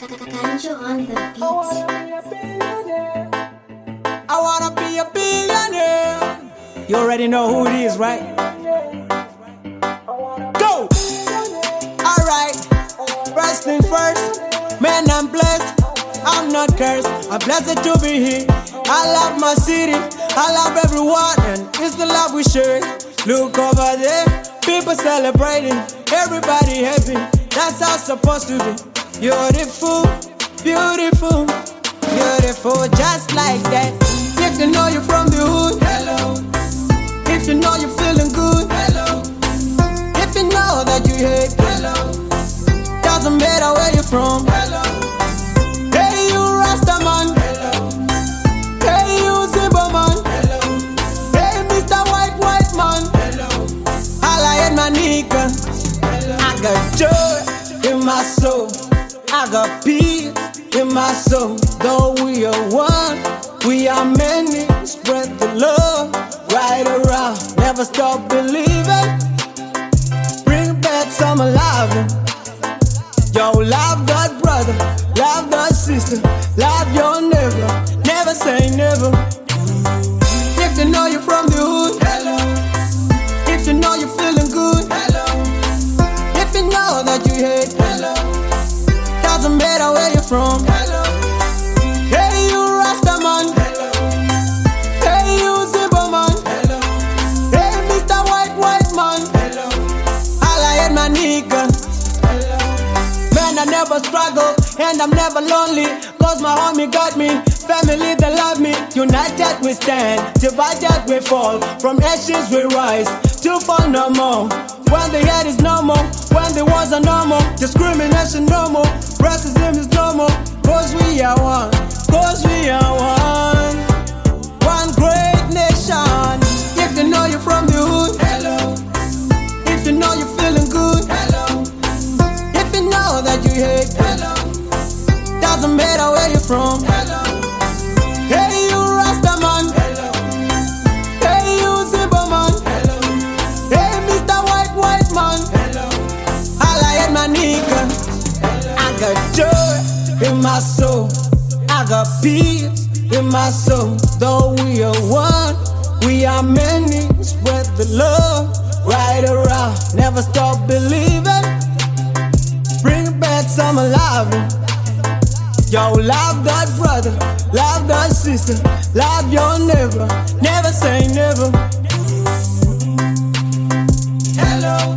Kanjo on the beat. I wanna be a billionaire. You already know who it is, right? Go! Alright, first thing first, man, I'm blessed. I'm not cursed, I'm blessed to be here. I love my city, I love everyone, and it's the love we share. Look over there, people celebrating, everybody happy. That's how it's supposed to be. Beautiful, beautiful, beautiful, just like that. If you know you're from the hood, hello. If you know you're feeling good, hello. If you know that you hate, hello. Doesn't matter where you're from, hello. Hey you Rastaman, hello. Hey you Zimberman, hello. Hey Mr. White Man, hello. Holla at my nigga, hello. I got joy in my soul, I got peace in my soul. Though we are one, we are many. Spread the love right around. Never stop believing. Bring back some loving. Yo, love that brother, love that sister, love your neighbor. Never say never. If you know you're from the hood, hello. If you know you're feeling good, hello. If you know that you hate, hello. Doesn't matter where you're from, hello. Hey you Rastaman, hello. Hey you Zimberman, hello. Hey Mr. White Man, hello. Holla at my nigga, hello. Man, I never struggle and I'm never lonely, cause my homie got me. Family that love me, united we stand, divided we fall. From ashes we rise, to fall no more. When the hate is no more, when the wars are no more, discrimination no more, racism is no more. Cause we are one, cause we are one. One great nation. If you know you're from the hood, hello. If you know you're feeling good, hello. If you know that you hate, hello. Doesn't matter where you're from, hello. Hey you Rastaman, hello. Hey you Zimberman, hello. Hey Mr. White Man, hello. Holla at my nigga, hello. I got joy in my soul, I got peace in my soul. Though we are one, we are many. Spread the love right around. Never stop believing. Bring back some loving. Yo, love that brother, love that sister, love your neighbor. Never say never. Hello.